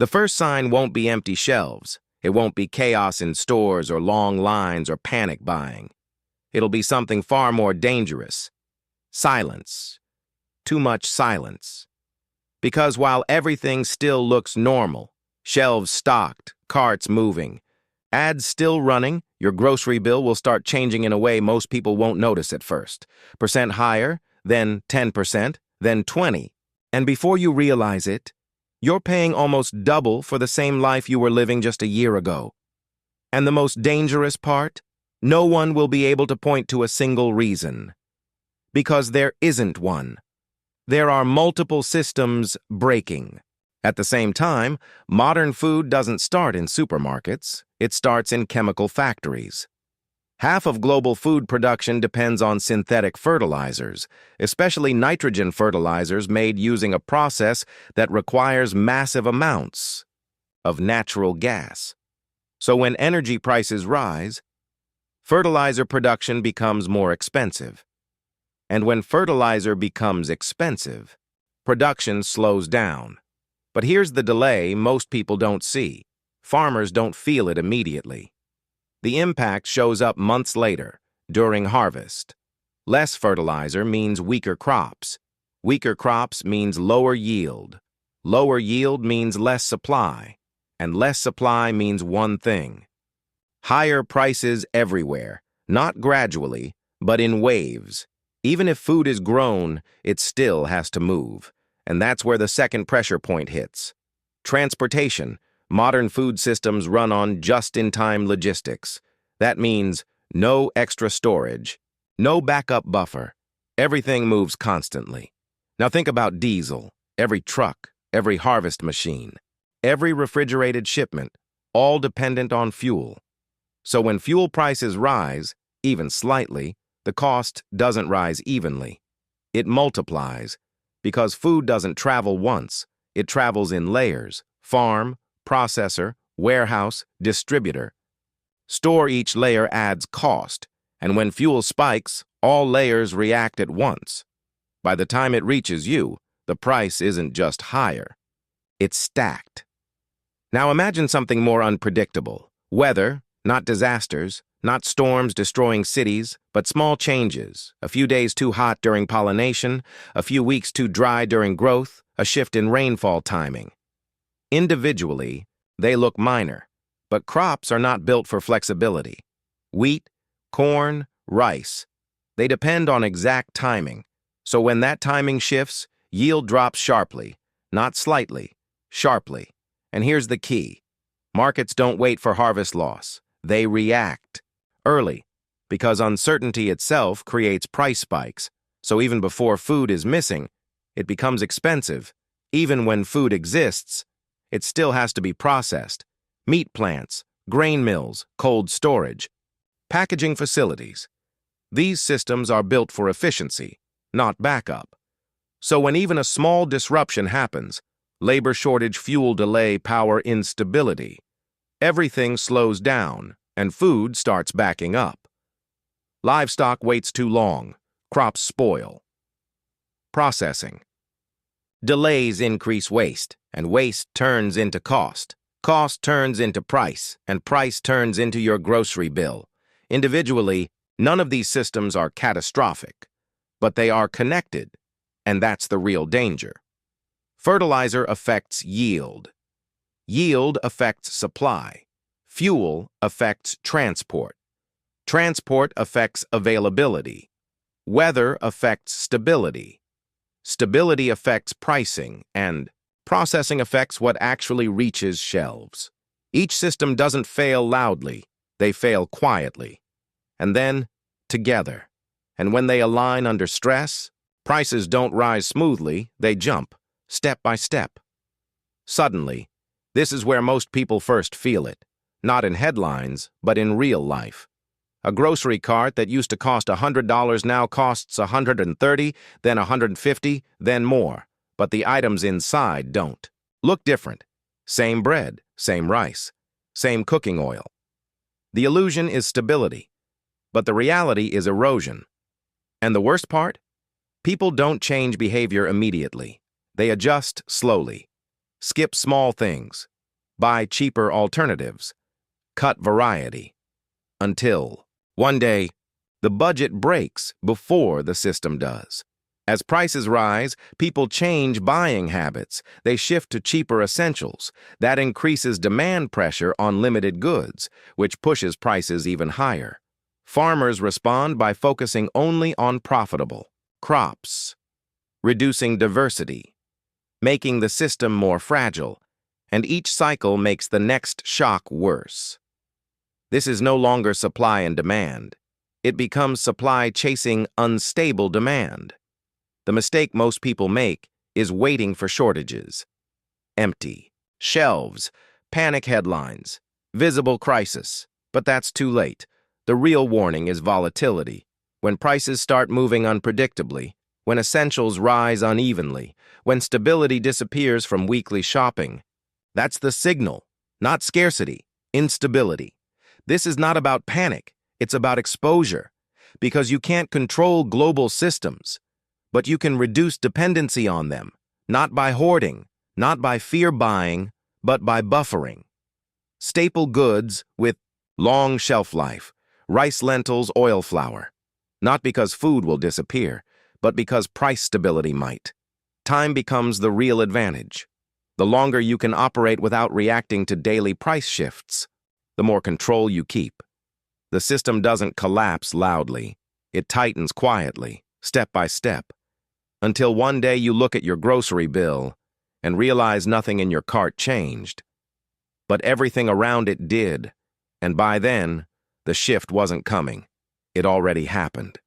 The first sign won't be empty shelves. It won't be chaos in stores or long lines or panic buying. It'll be something far more dangerous. Silence. Too much silence. Because while everything still looks normal, shelves stocked, carts moving, ads still running, your grocery bill will start changing in a way most people won't notice at first. Percent higher, then 10%, then 20%. And before you realize it, you're paying almost double for the same life you were living just a year ago. And the most dangerous part? No one will be able to point to a single reason. Because there isn't one. There are multiple systems breaking. At the same time, modern food doesn't start in supermarkets. It starts in chemical factories. Half of global food production depends on synthetic fertilizers, especially nitrogen fertilizers made using a process that requires massive amounts of natural gas. So when energy prices rise, fertilizer production becomes more expensive. And when fertilizer becomes expensive, production slows down. But here's the delay most people don't see. Farmers don't feel it immediately. The impact shows up months later, during harvest. Less fertilizer means weaker crops. Weaker crops means lower yield. Lower yield means less supply. And less supply means one thing: higher prices everywhere, not gradually, but in waves. Even if food is grown, it still has to move. And that's where the second pressure point hits. Transportation. Modern food systems run on just-in-time logistics. That means no extra storage, no backup buffer. Everything moves constantly. Now think about diesel, every truck, every harvest machine, every refrigerated shipment, all dependent on fuel. So when fuel prices rise, even slightly, the cost doesn't rise evenly. It multiplies, because food doesn't travel once. It travels in layers: farm, processor, warehouse, distributor. Store each layer adds cost, and when fuel spikes, all layers react at once. By the time it reaches you, the price isn't just higher, it's stacked. Now imagine something more unpredictable. Weather, not disasters, not storms destroying cities, but small changes. A few days too hot during pollination, a few weeks too dry during growth, a shift in rainfall timing. Individually, they look minor, but crops are not built for flexibility. Wheat, corn, rice, they depend on exact timing. So when that timing shifts, yield drops sharply, not slightly, sharply. And here's the key: markets don't wait for harvest loss. They react early, because uncertainty itself creates price spikes. So even before food is missing, it becomes expensive. Even when food exists, it still has to be processed. Meat plants, grain mills, cold storage, packaging facilities. These systems are built for efficiency, not backup. So when even a small disruption happens, labor shortage, fuel delay, power instability, everything slows down and food starts backing up. Livestock waits too long, crops spoil. Processing. Delays increase waste, and waste turns into cost. Cost turns into price, and price turns into your grocery bill. Individually, none of these systems are catastrophic, but they are connected, and that's the real danger. Fertilizer affects yield. Yield affects supply. Fuel affects transport. Transport affects availability. Weather affects stability. Stability affects pricing, and processing affects what actually reaches shelves. Each system doesn't fail loudly, they fail quietly. And then, together. And when they align under stress, prices don't rise smoothly, they jump, step by step. Suddenly, this is where most people first feel it, not in headlines, but in real life. A grocery cart that used to cost $100 now costs $130, then $150, then more. But the items inside don't. Look different. Same bread, same rice, same cooking oil. The illusion is stability, but the reality is erosion. And the worst part? People don't change behavior immediately. They adjust slowly. Skip small things. buy cheaper alternatives, cut variety. Until, one day, the budget breaks before the system does. As prices rise, people change buying habits. They shift to cheaper essentials. That increases demand pressure on limited goods, which pushes prices even higher. Farmers respond by focusing only on profitable crops, reducing diversity, making the system more fragile, and each cycle makes the next shock worse. This is no longer supply and demand. It becomes supply chasing unstable demand. The mistake most people make is waiting for shortages. Empty shelves, panic headlines, visible crisis. But that's too late. The real warning is volatility. When prices start moving unpredictably, when essentials rise unevenly, when stability disappears from weekly shopping, that's the signal, not scarcity, instability. This is not about panic, it's about exposure. Because you can't control global systems, but you can reduce dependency on them, not by hoarding, not by fear buying, but by buffering. Staple goods with long shelf life, rice, lentils, oil, flour. Not because food will disappear, but because price stability might. Time becomes the real advantage. The longer you can operate without reacting to daily price shifts, the more control you keep. The system doesn't collapse loudly. It tightens quietly, step by step, until one day you look at your grocery bill and realize nothing in your cart changed. But everything around it did, and by then, the shift wasn't coming. It already happened.